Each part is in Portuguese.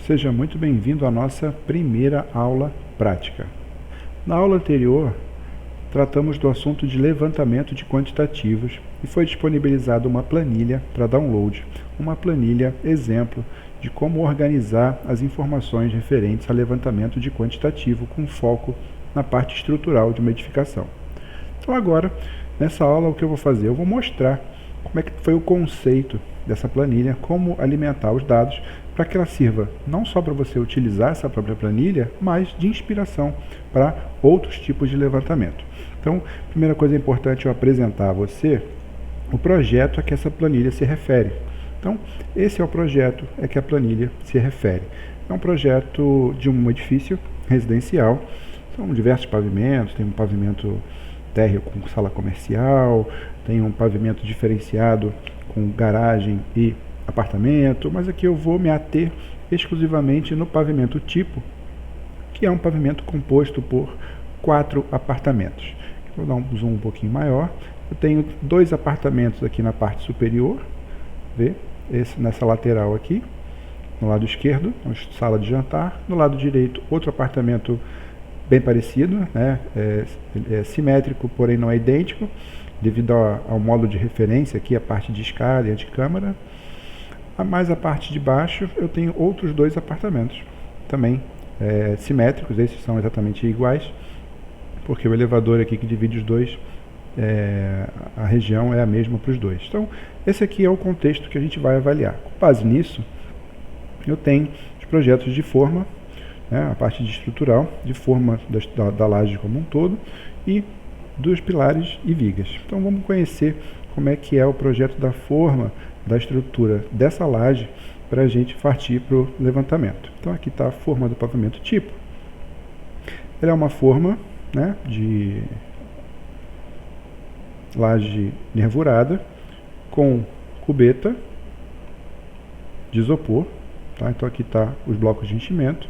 Seja muito bem-vindo à nossa primeira aula prática. Na aula anterior, tratamos do assunto de levantamento de quantitativos e foi disponibilizada uma planilha para download, uma planilha exemplo de como organizar as informações referentes a levantamento de quantitativo com foco na parte estrutural de uma edificação. Então agora, nessa aula, o que eu vou fazer? Eu vou mostrar como é que foi o conceito dessa planilha, como alimentar os dados para que ela sirva não só para você utilizar essa própria planilha, mas de inspiração para outros tipos de levantamento. Então, a primeira coisa importante é eu apresentar a você o projeto a que essa planilha se refere. Então, esse é o projeto a que a planilha se refere. É um projeto de um edifício residencial, são diversos pavimentos, tem um pavimento térreo com sala comercial, tem um pavimento diferenciado com garagem e apartamento, mas aqui eu vou me ater exclusivamente no pavimento tipo, que é um pavimento composto por 4 apartamentos. Vou dar um zoom um pouquinho maior. Eu tenho 2 apartamentos aqui na parte superior, vê? Esse nessa lateral aqui, no lado esquerdo, sala de jantar. No lado direito, outro apartamento bem parecido, né? É simétrico, porém não é idêntico, devido ao modo de referência aqui, a parte de escada e anticâmara. Mais a parte de baixo, eu tenho outros 2 apartamentos, também simétricos, esses são exatamente iguais, porque o elevador aqui que divide os dois, a região é a mesma para os dois. Então, esse aqui é o contexto que a gente vai avaliar. Com base nisso, eu tenho os projetos de forma, né, a parte de estrutural, de forma da laje como um todo, e dos pilares e vigas. Então, vamos conhecer como é que é o projeto da forma da estrutura dessa laje para a gente partir para o levantamento. Então aqui está a forma do pavimento tipo. Ela é uma forma, né, de laje nervurada com cubeta de isopor. Tá? Então aqui está os blocos de enchimento.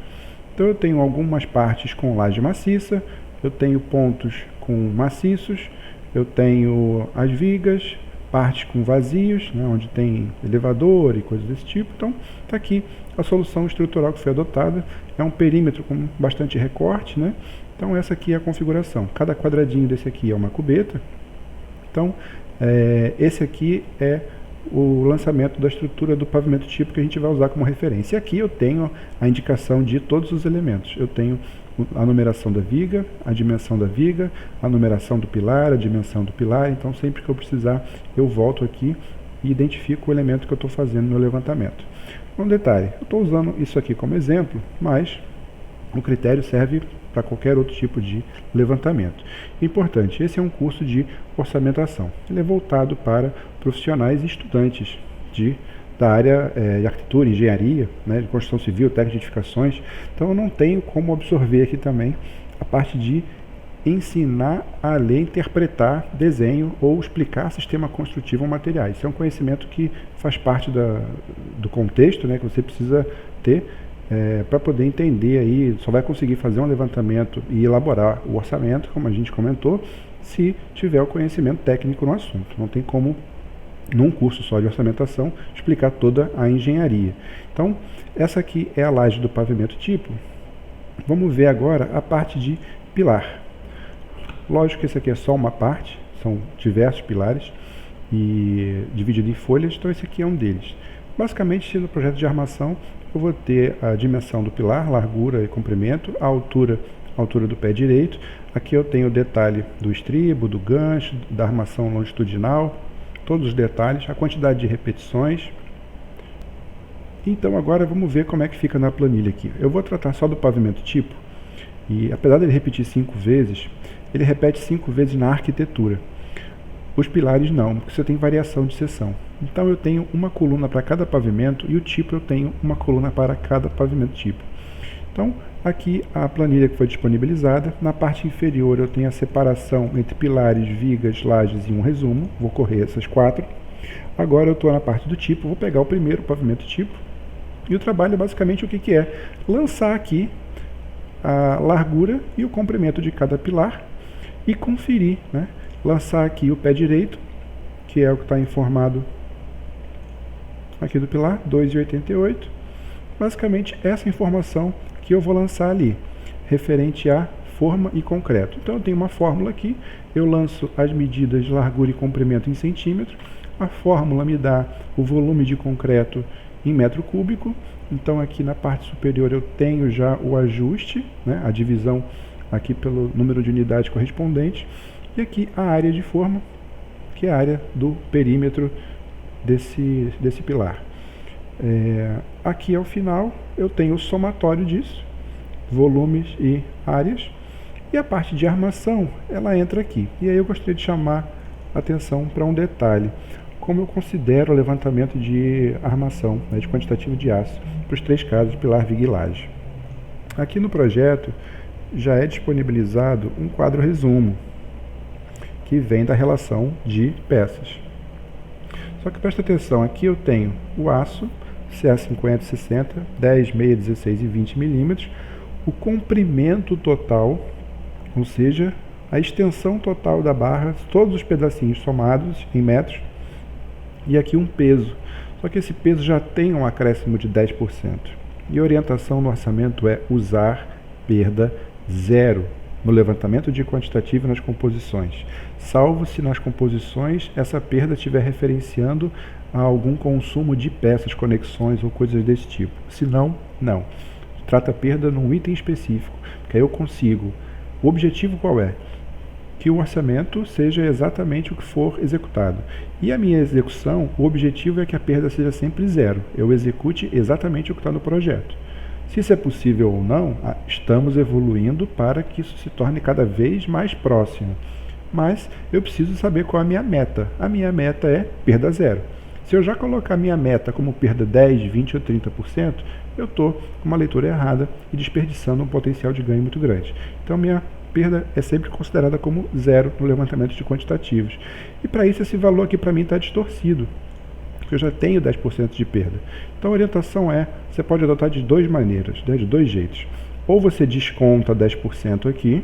Então eu tenho algumas partes com laje maciça, eu tenho pontos com maciços, eu tenho as vigas, partes com vazios, né, onde tem elevador e coisas desse tipo. Então, está aqui a solução estrutural que foi adotada. É um perímetro com bastante recorte, né? Então, essa aqui é a configuração. Cada quadradinho desse aqui é uma cubeta. Então, esse aqui é o lançamento da estrutura do pavimento tipo que a gente vai usar como referência. E aqui eu tenho a indicação de todos os elementos. Eu tenho a numeração da viga, a dimensão da viga, a numeração do pilar, a dimensão do pilar. Então, sempre que eu precisar, eu volto aqui e identifico o elemento que eu estou fazendo no meu levantamento. Um detalhe, eu estou usando isso aqui como exemplo, mas o critério serve para qualquer outro tipo de levantamento. Importante, esse é um curso de orçamentação. Ele é voltado para profissionais e estudantes da área de arquitetura, engenharia, né, de construção civil, técnica de edificações. Então eu não tenho como absorver aqui também a parte de ensinar a ler, interpretar desenho ou explicar sistema construtivo ou materiais. Isso é um conhecimento que faz parte do contexto, né, que você precisa ter para poder entender aí, só vai conseguir fazer um levantamento e elaborar o orçamento, como a gente comentou, se tiver o conhecimento técnico no assunto. Não tem como num curso só de orçamentação, explicar toda a engenharia. Então, essa aqui é a laje do pavimento tipo. Vamos ver agora a parte de pilar. Lógico que esse aqui é só uma parte, são diversos pilares, e dividido em folhas, então esse aqui é um deles. Basicamente, no projeto de armação, eu vou ter a dimensão do pilar, largura e comprimento, a altura do pé direito. Aqui eu tenho o detalhe do estribo, do gancho, da armação longitudinal, todos os detalhes, a quantidade de repetições. Então agora vamos ver como é que fica na planilha aqui. Eu vou tratar só do pavimento tipo, e apesar dele repetir 5 vezes, ele repete 5 vezes na arquitetura. Os pilares não, porque você tem variação de seção. Então eu tenho uma coluna para cada pavimento e o tipo eu tenho uma coluna para cada pavimento tipo. Então aqui a planilha que foi disponibilizada, na parte inferior eu tenho a separação entre pilares, vigas, lajes e um resumo, vou correr essas 4. Agora eu estou na parte do tipo, vou pegar o primeiro pavimento tipo, e o trabalho é basicamente o que é? Lançar aqui a largura e o comprimento de cada pilar e conferir, né? Lançar aqui o pé direito, que é o que está informado aqui do pilar, 2,88, basicamente essa informação que eu vou lançar ali, referente a forma e concreto. Então eu tenho uma fórmula aqui, eu lanço as medidas de largura e comprimento em centímetros, a fórmula me dá o volume de concreto em metro cúbico, então aqui na parte superior eu tenho já o ajuste, né, a divisão aqui pelo número de unidades correspondentes, e aqui a área de forma, que é a área do perímetro desse pilar. Aqui ao final eu tenho o somatório disso, volumes e áreas, e a parte de armação ela entra aqui. E aí eu gostaria de chamar a atenção para um detalhe, como eu considero o levantamento de armação, né, de quantitativo de aço, para os 3 casos, pilar, viga e laje. Aqui no projeto já é disponibilizado um quadro resumo, que vem da relação de peças. Só que presta atenção, aqui eu tenho o aço, CA50, 60, 10, meia, 16 e 20 milímetros, o comprimento total, ou seja, a extensão total da barra, todos os pedacinhos somados em metros, e aqui um peso. Só que esse peso já tem um acréscimo de 10%. E a orientação no orçamento é usar perda zero no levantamento de quantitativo e nas composições, salvo se nas composições essa perda estiver referenciando a algum consumo de peças, conexões ou coisas desse tipo. Se não, não. Trata a perda num item específico, porque aí eu consigo. O objetivo qual é? Que o orçamento seja exatamente o que for executado. E a minha execução, o objetivo é que a perda seja sempre zero. Eu execute exatamente o que está no projeto. Se isso é possível ou não, estamos evoluindo para que isso se torne cada vez mais próximo. Mas eu preciso saber qual é a minha meta. A minha meta é perda zero. Se eu já colocar a minha meta como perda 10, 20 ou 30%, eu estou com uma leitura errada e desperdiçando um potencial de ganho muito grande. Então, minha perda é sempre considerada como zero no levantamento de quantitativos. E para isso, esse valor aqui para mim está distorcido, porque eu já tenho 10% de perda. Então, a orientação é, você pode adotar de 2 maneiras, né, de 2 jeitos. Ou você desconta 10% aqui,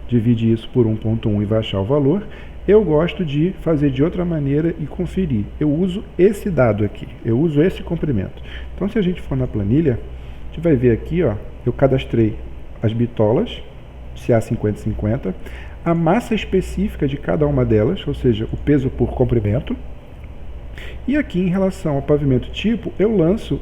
divide isso por 1.1 e vai achar o valor. Eu gosto de fazer de outra maneira e conferir. Eu uso esse dado aqui, eu uso esse comprimento. Então, se a gente for na planilha, a gente vai ver aqui, ó, eu cadastrei as bitolas, CA50-50, a massa específica de cada uma delas, ou seja, o peso por comprimento. E aqui, em relação ao pavimento tipo, eu lanço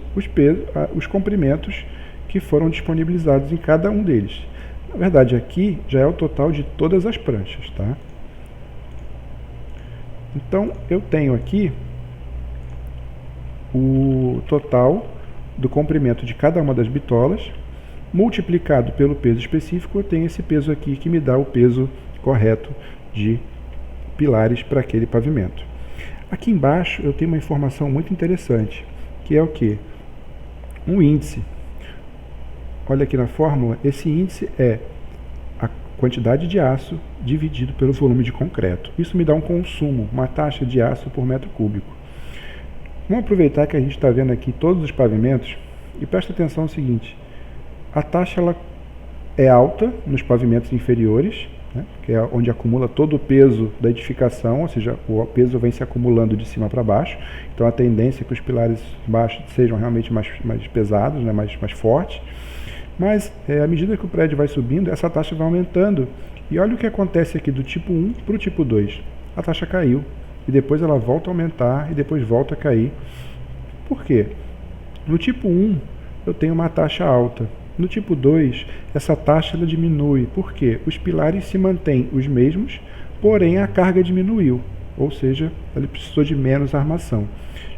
os comprimentos que foram disponibilizados em cada um deles. Na verdade, aqui já é o total de todas as pranchas, tá? Então, eu tenho aqui o total do comprimento de cada uma das bitolas, multiplicado pelo peso específico, eu tenho esse peso aqui que me dá o peso correto de pilares para aquele pavimento. Aqui embaixo eu tenho uma informação muito interessante, que é o quê? Um índice. Olha aqui na fórmula, esse índice é a quantidade de aço dividido pelo volume de concreto. Isso me dá um consumo, uma taxa de aço por metro cúbico. Vamos aproveitar que a gente está vendo aqui todos os pavimentos e presta atenção no seguinte, a taxa ela é alta nos pavimentos inferiores, né, que é onde acumula todo o peso da edificação, ou seja, o peso vem se acumulando de cima para baixo, então a tendência é que os pilares baixos sejam realmente mais pesados, né, mais fortes, mas à medida que o prédio vai subindo, essa taxa vai aumentando, e olha o que acontece aqui do tipo 1 para o tipo 2, a taxa caiu, e depois ela volta a aumentar, e depois volta a cair. Por quê? No tipo 1, eu tenho uma taxa alta. No tipo 2, essa taxa ela diminui. Por quê? Os pilares se mantêm os mesmos, porém a carga diminuiu. Ou seja, ele precisou de menos armação.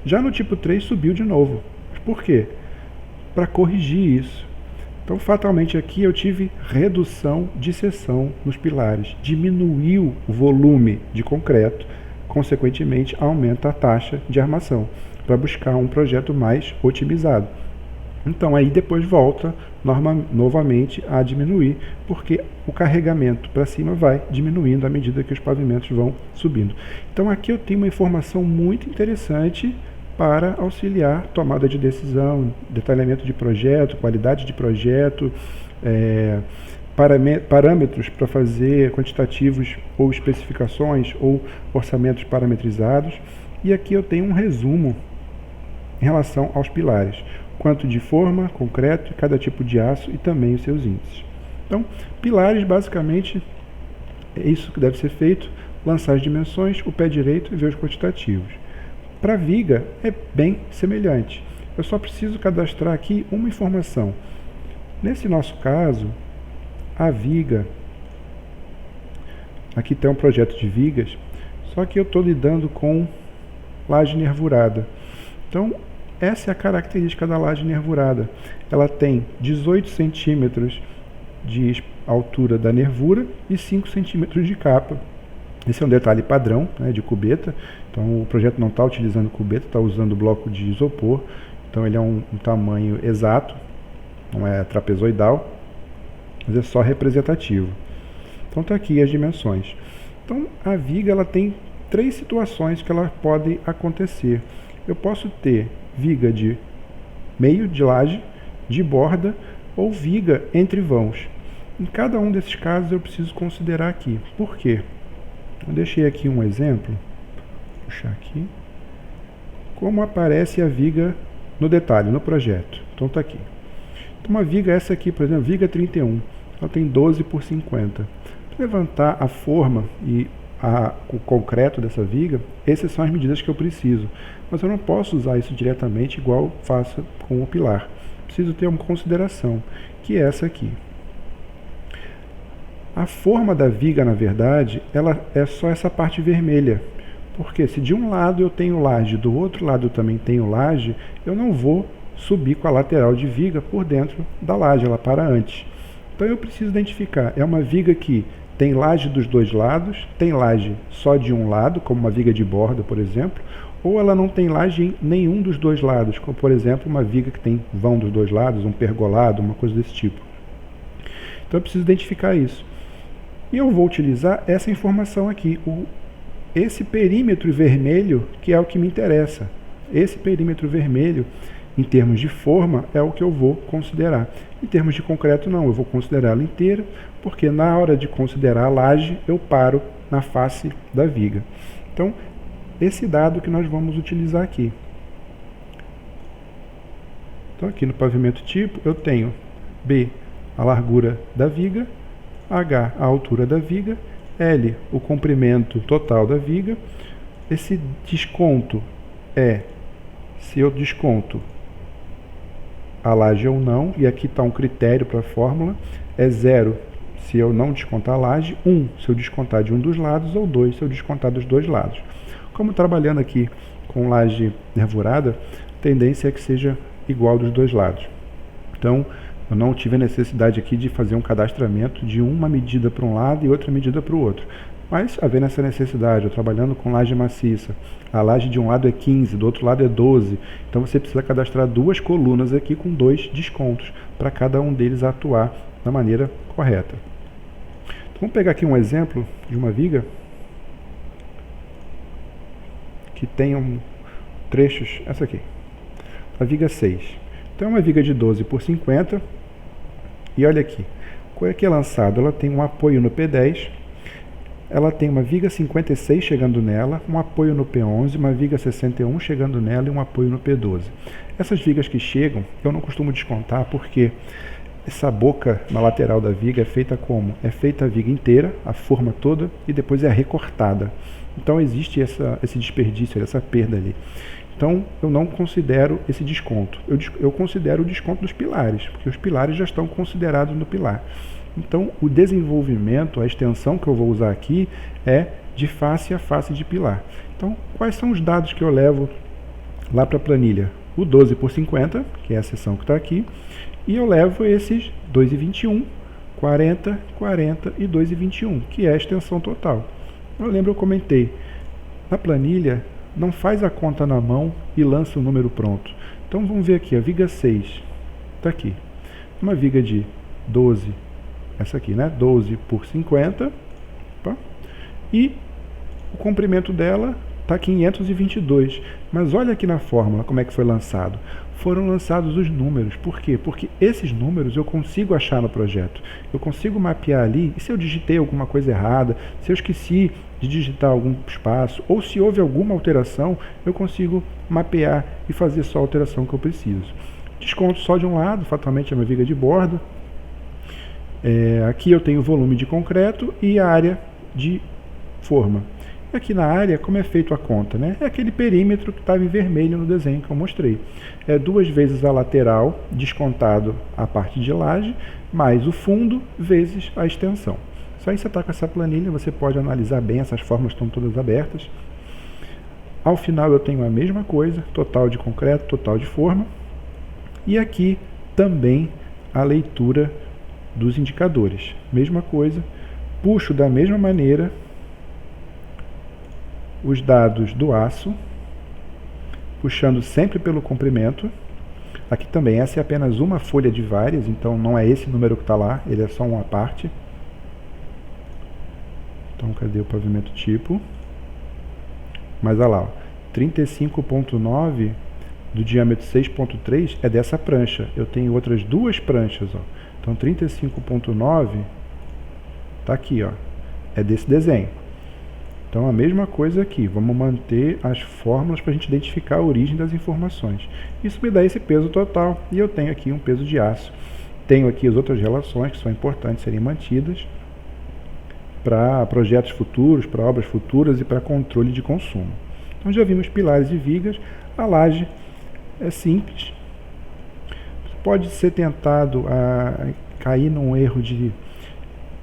Já no tipo 3, subiu de novo. Por quê? Para corrigir isso. Então, fatalmente aqui eu tive redução de seção nos pilares. Diminuiu o volume de concreto, consequentemente aumenta a taxa de armação, para buscar um projeto mais otimizado. Então aí depois volta novamente a diminuir, porque o carregamento para cima vai diminuindo à medida que os pavimentos vão subindo. Então aqui eu tenho uma informação muito interessante para auxiliar tomada de decisão, detalhamento de projeto, qualidade de projeto, parâmetros para fazer quantitativos ou especificações ou orçamentos parametrizados. E aqui eu tenho um resumo em relação aos pilares, quanto de forma, concreto e cada tipo de aço e também os seus índices. Então, pilares, basicamente, é isso que deve ser feito, lançar as dimensões, o pé direito e ver os quantitativos. Para viga, é bem semelhante. Eu só preciso cadastrar aqui uma informação. Nesse nosso caso, a viga, aqui tem um projeto de vigas, só que eu estou lidando com laje nervurada. Então, essa é a característica da laje nervurada. Ela tem 18 centímetros de altura da nervura e 5 centímetros de capa. Esse é um detalhe padrão, né, de cubeta. Então, o projeto não está utilizando cubeta, está usando bloco de isopor. Então, ele é um tamanho exato, não é trapezoidal, mas é só representativo. Então, está aqui as dimensões. Então, a viga ela tem 3 situações que ela pode acontecer. Eu posso ter viga de meio de laje, de borda ou viga entre vãos. Em cada um desses casos eu preciso considerar aqui. Por quê? Eu deixei aqui um exemplo. Vou puxar aqui. Como aparece a viga no detalhe, no projeto. Então está aqui. Então, uma viga, essa aqui, por exemplo, viga 31. Ela tem 12 por 50. Para levantar a forma e o concreto dessa viga, essas são as medidas que eu preciso. Mas eu não posso usar isso diretamente igual faço com o pilar. Preciso ter uma consideração, que é essa aqui. A forma da viga, na verdade, ela é só essa parte vermelha. Porque se de um lado eu tenho laje, do outro lado eu também tenho laje, eu não vou subir com a lateral de viga por dentro da laje, ela para antes. Então eu preciso identificar, é uma viga que tem laje dos dois lados, tem laje só de um lado, como uma viga de borda, por exemplo, ou ela não tem laje em nenhum dos dois lados, como por exemplo uma viga que tem vão dos dois lados, um pergolado, uma coisa desse tipo. Então eu preciso identificar isso. E eu vou utilizar essa informação aqui, esse perímetro vermelho, que é o que me interessa. Esse perímetro vermelho, em termos de forma, é o que eu vou considerar. Em termos de concreto, não, eu vou considerar ela inteira, porque na hora de considerar a laje, eu paro na face da viga. Então, esse dado que nós vamos utilizar aqui. Então, aqui no pavimento tipo, eu tenho B, a largura da viga, H, a altura da viga, L, o comprimento total da viga. Esse desconto é se eu desconto a laje ou não, e aqui está um critério para a fórmula, é 0 se eu não descontar a laje, 1 se eu descontar de um dos lados, ou 2 se eu descontar dos dois lados. Como trabalhando aqui com laje nervurada, a tendência é que seja igual dos dois lados. Então, eu não tive a necessidade aqui de fazer um cadastramento de uma medida para um lado e outra medida para o outro. Mas, havendo essa necessidade, eu trabalhando com laje maciça, a laje de um lado é 15, do outro lado é 12, então você precisa cadastrar 2 colunas aqui com 2 descontos, para cada um deles atuar da maneira correta. Então, vamos pegar aqui um exemplo de uma viga que tem trechos, essa aqui, a viga 6. Então, é uma viga de 12 por 50, e olha aqui, qual é que é lançado? Ela tem um apoio no P10, ela tem uma viga 56 chegando nela, um apoio no P11, uma viga 61 chegando nela e um apoio no P12. Essas vigas que chegam, eu não costumo descontar porque essa boca na lateral da viga é feita como? É feita a viga inteira, a forma toda, e depois é recortada. Então existe esse desperdício, essa perda ali. Então eu não considero esse desconto. Eu considero o desconto dos pilares, porque os pilares já estão considerados no pilar. Então, o desenvolvimento, a extensão que eu vou usar aqui é de face a face de pilar. Então, quais são os dados que eu levo lá para a planilha? O 12 por 50, que é a seção que está aqui, e eu levo esses 2,21, 40, 40 e 2,21, que é a extensão total. Eu lembro, eu comentei, na planilha, não faz a conta na mão e lança o número pronto. Então, vamos ver aqui, a viga 6, está aqui. Uma viga de 12, essa aqui, né? 12 por 50. Opa, e o comprimento dela está 522, mas olha aqui na fórmula como é que foi lançado. Foram lançados os números. Por quê? Porque esses números eu consigo achar no projeto. Eu consigo mapear ali, e se eu digitei alguma coisa errada, se eu esqueci de digitar algum espaço, ou se houve alguma alteração, eu consigo mapear e fazer só a alteração que eu preciso. Desconto só de um lado, fatalmente é uma viga de borda. Aqui eu tenho o volume de concreto e a área de forma. Aqui na área, como é feito a conta, né? É aquele perímetro que estava em vermelho no desenho que eu mostrei. É 2 vezes a lateral, descontado a parte de laje, mais o fundo, vezes a extensão. Só aí você está com essa planilha, você pode analisar bem, essas fórmulas estão todas abertas. Ao final eu tenho a mesma coisa, total de concreto, total de forma. E aqui também a leitura dos indicadores. Mesma coisa, puxo da mesma maneira os dados do aço, puxando sempre pelo comprimento. Aqui também, essa é apenas uma folha de várias, então não é esse número que está lá, ele é só uma parte. Então, cadê o pavimento tipo? Mas olha lá, 35.9 do diâmetro 6.3 é dessa prancha. Eu tenho outras 2 pranchas, ó. Então 35.9 está aqui, ó, é desse desenho. Então a mesma coisa aqui, vamos manter as fórmulas para a gente identificar a origem das informações. Isso me dá esse peso total e eu tenho aqui um peso de aço. Tenho aqui as outras relações que são importantes serem mantidas para projetos futuros, para obras futuras e para controle de consumo. Então já vimos pilares e vigas, a laje é simples. Pode ser tentado a cair num erro de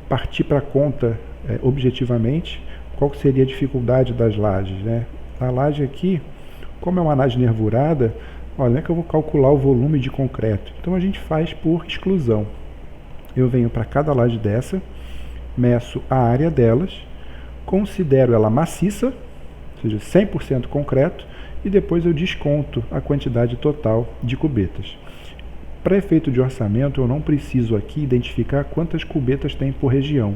partir para a conta objetivamente. Qual seria a dificuldade das lajes, né? A laje aqui, como é uma laje nervurada, olha, não é que eu vou calcular o volume de concreto. Então a gente faz por exclusão. Eu venho para cada laje dessa, meço a área delas, considero ela maciça, ou seja, 100% concreto, e depois eu desconto a quantidade total de cubetas. Para efeito de orçamento, eu não preciso aqui identificar quantas cubetas tem por região.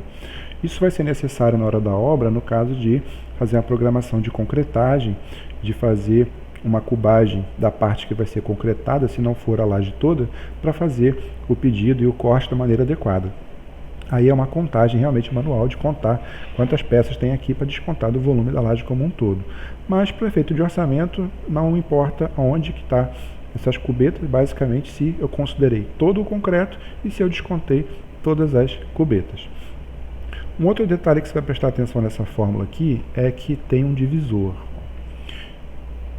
Isso vai ser necessário na hora da obra, no caso de fazer uma programação de concretagem, de fazer uma cubagem da parte que vai ser concretada, se não for a laje toda, para fazer o pedido e o corte da maneira adequada. Aí é uma contagem realmente manual de contar quantas peças tem aqui para descontar do volume da laje como um todo. Mas para efeito de orçamento, não importa onde que está essas cubetas, basicamente se eu considerei todo o concreto e se eu descontei todas as cubetas. Um outro detalhe que você vai prestar atenção nessa fórmula aqui é que tem um divisor.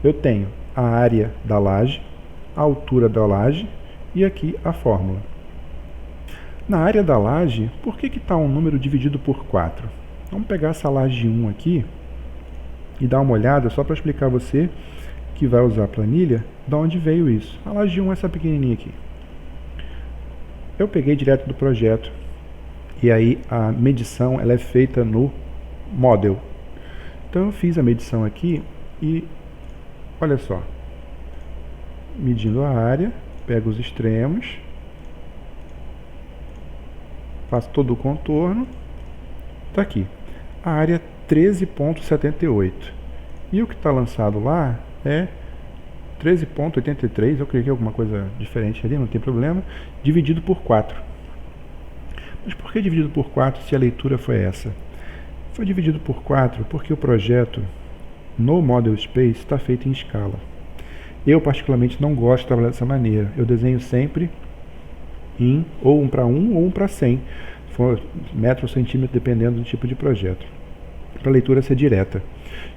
Eu tenho a área da laje, a altura da laje e aqui a fórmula. Na área da laje, por que está um número dividido por 4? Vamos pegar essa laje 1 aqui e dar uma olhada só para explicar a você que vai usar a planilha, de onde veio isso. A laje 1 é essa pequenininha aqui. Eu peguei direto do projeto e aí a medição ela é feita no Model. Então eu fiz a medição aqui e olha só, medindo a área, pego os extremos, faço todo o contorno, está aqui, a área 13.78 e o que está lançado lá é 13.83, eu creio que é alguma coisa diferente ali, não tem problema, dividido por 4. Mas por que dividido por 4 se a leitura foi essa? Foi dividido por 4 porque o projeto no Model Space está feito em escala. Eu particularmente não gosto de trabalhar dessa maneira, eu desenho sempre em ou 1 para 1 ou 1 para 100, se for metro ou centímetro, dependendo do tipo de projeto, para a leitura ser direta.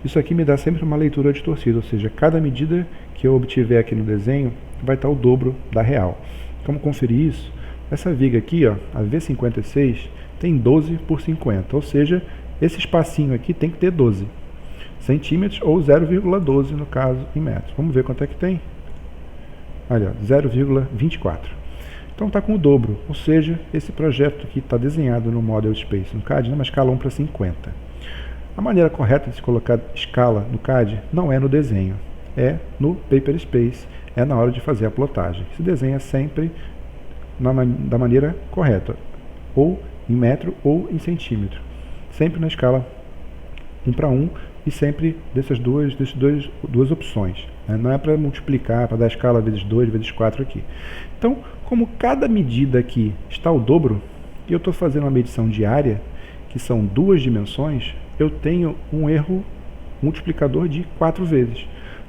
Isso aqui me dá sempre uma leitura distorcida, ou seja, cada medida que eu obtiver aqui no desenho vai estar o dobro da real. Como conferir isso? Essa viga aqui, ó, a V56, tem 12 por 50, ou seja, esse espacinho aqui tem que ter 12 centímetros ou 0,12 no caso em metros. Vamos ver quanto é que tem. Olha, 0,24. Então está com o dobro, ou seja, esse projeto aqui está desenhado no Model Space no CAD numa escala 1 para 50. A maneira correta de se colocar escala no CAD não é no desenho, é no Paper Space, é na hora de fazer a plotagem. Se desenha sempre da maneira correta, ou em metro ou em centímetro, sempre na escala 1 para 1, e sempre dessas duas opções, né? Não é para multiplicar, para dar escala vezes 2, vezes 4 aqui. Então, como cada medida aqui está ao dobro, e eu estou fazendo uma medição de área, que são 2 dimensões, eu tenho um erro multiplicador de 4 vezes.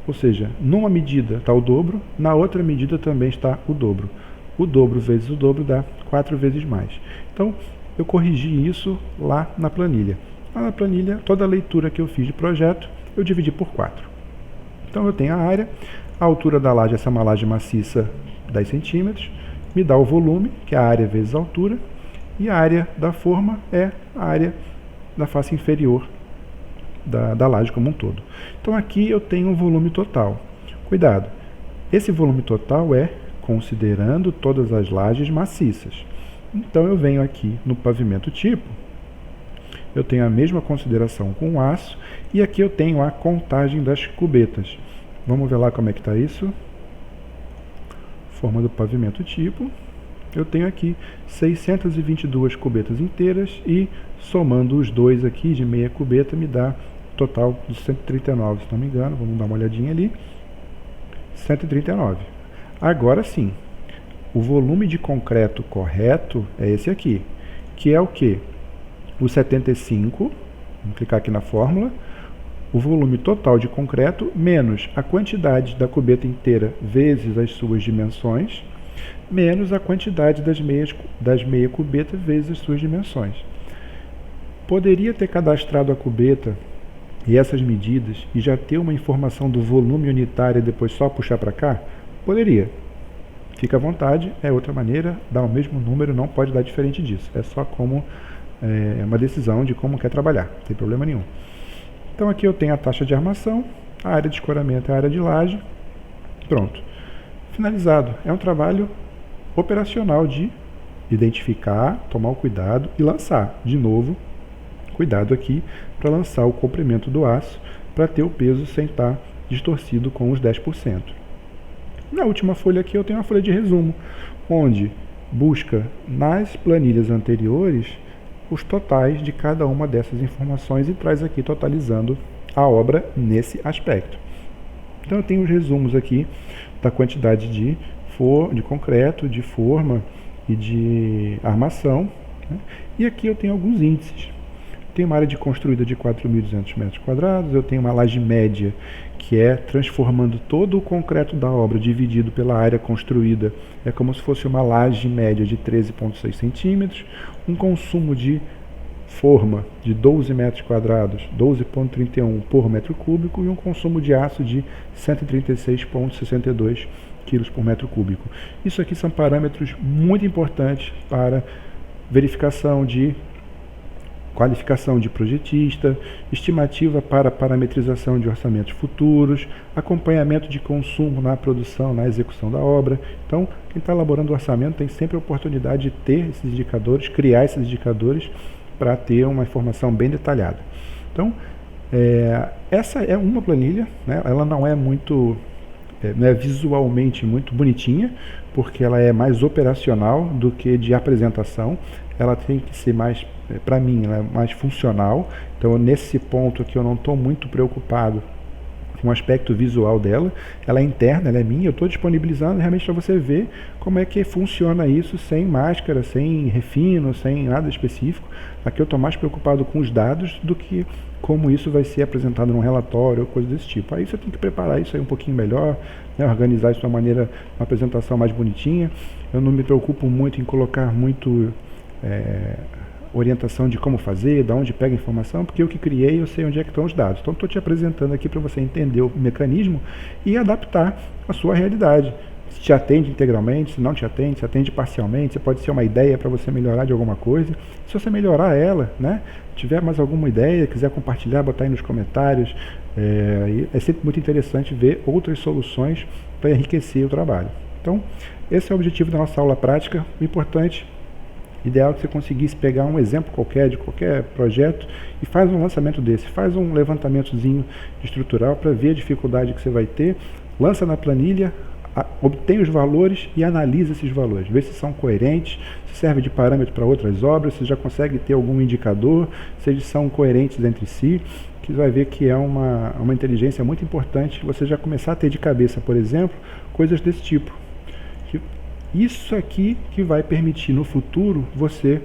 Ou seja, numa medida está o dobro, na outra medida também está o dobro. O dobro vezes o dobro dá 4 vezes mais. Então, eu corrigi isso lá na planilha. Lá na planilha, toda a leitura que eu fiz de projeto, eu dividi por 4. Então, eu tenho a área, a altura da laje, essa é uma laje maciça, 10 centímetros, me dá o volume, que é a área vezes a altura, e a área da forma é a área da face inferior da laje como um todo. Então aqui eu tenho um volume total. Cuidado, esse volume total é considerando todas as lajes maciças. Então eu venho aqui no pavimento tipo, eu tenho a mesma consideração com o aço, e aqui eu tenho a contagem das cubetas. Vamos ver lá como é que está isso. Forma do pavimento tipo. Eu tenho aqui 622 cubetas inteiras e somando os dois aqui de meia cubeta me dá total de 139, se não me engano. Vamos dar uma olhadinha ali. 139. Agora sim, o volume de concreto correto é esse aqui, que é o que? O 75, vamos clicar aqui na fórmula, o volume total de concreto menos a quantidade da cubeta inteira vezes as suas dimensões, menos a quantidade das meia cubeta vezes as suas dimensões. Poderia ter cadastrado a cubeta e essas medidas e já ter uma informação do volume unitário e depois só puxar para cá? Poderia. Fica à vontade, é outra maneira, dá o mesmo número, não pode dar diferente disso. É só como uma decisão de como quer trabalhar, não tem problema nenhum. Então aqui eu tenho a taxa de armação, a área de escoramento é a área de laje. Pronto. Finalizado. É um trabalho operacional de identificar, tomar o cuidado e lançar. De novo, cuidado aqui para lançar o comprimento do aço para ter o peso sem estar distorcido com os 10%. Na última folha aqui eu tenho uma folha de resumo, onde busca nas planilhas anteriores os totais de cada uma dessas informações e traz aqui totalizando a obra nesse aspecto. Então eu tenho os resumos aqui da quantidade de concreto, de forma e de armação, né? E aqui eu tenho alguns índices. Tenho uma área de construída de 4.200 metros quadrados, eu tenho uma laje média, que é transformando todo o concreto da obra dividido pela área construída, é como se fosse uma laje média de 13,6 centímetros, um consumo de forma de 12 metros quadrados, 12,31 por metro cúbico, e um consumo de aço de 136,62 quilos por metro cúbico. Isso aqui são parâmetros muito importantes para verificação de qualificação de projetista, estimativa para parametrização de orçamentos futuros, acompanhamento de consumo na produção, na execução da obra. Então, quem está elaborando o orçamento tem sempre a oportunidade de ter esses indicadores, criar esses indicadores para ter uma informação bem detalhada. Então, essa é uma planilha, né? Ela não é muito, não é visualmente muito bonitinha, porque ela é mais operacional do que de apresentação. Ela tem que ser mais, para mim, ela é mais funcional. Então, nesse ponto aqui, eu não estou muito preocupado com o aspecto visual dela. Ela é interna, ela é minha. Eu estou disponibilizando realmente para você ver como é que funciona isso sem máscara, sem refino, sem nada específico. Aqui eu estou mais preocupado com os dados do que como isso vai ser apresentado num relatório ou coisa desse tipo. Aí você tem que preparar isso aí um pouquinho melhor, né, organizar isso de uma maneira, uma apresentação mais bonitinha. Eu não me preocupo muito em colocar muito orientação de como fazer, de onde pega a informação, porque eu que criei, eu sei onde é que estão os dados. Então estou te apresentando aqui para você entender o mecanismo e adaptar a sua realidade. Se te atende integralmente, se não te atende, se atende parcialmente, se pode ser uma ideia para você melhorar de alguma coisa. Se você melhorar ela, né, tiver mais alguma ideia, quiser compartilhar, botar aí nos comentários, é sempre muito interessante ver outras soluções para enriquecer o trabalho. Então, esse é o objetivo da nossa aula prática. O importante, ideal é que você conseguisse pegar um exemplo qualquer, de qualquer projeto, e faz um lançamento desse, faz um levantamentozinho estrutural para ver a dificuldade que você vai ter, lança na planilha, obtém os valores e analisa esses valores, vê se são coerentes, se serve de parâmetro para outras obras, se já consegue ter algum indicador, se eles são coerentes entre si, que vai ver que é uma inteligência muito importante você já começar a ter de cabeça, por exemplo, coisas desse tipo. Isso aqui que vai permitir no futuro você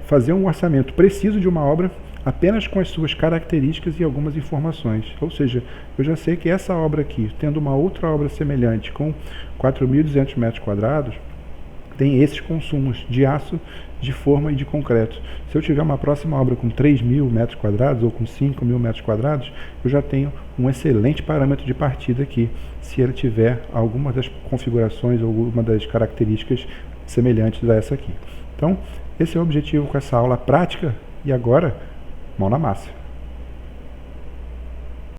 fazer um orçamento preciso de uma obra apenas com as suas características e algumas informações. Ou seja, eu já sei que essa obra aqui, tendo uma outra obra semelhante com 4.200 metros quadrados, tem esses consumos de aço, de forma e de concreto. Se eu tiver uma próxima obra com 3.000 metros quadrados ou com 5.000 metros quadrados, eu já tenho um excelente parâmetro de partida aqui, se ele tiver alguma das configurações ou alguma das características semelhantes a essa aqui. Então, esse é o objetivo com essa aula prática e agora, mão na massa.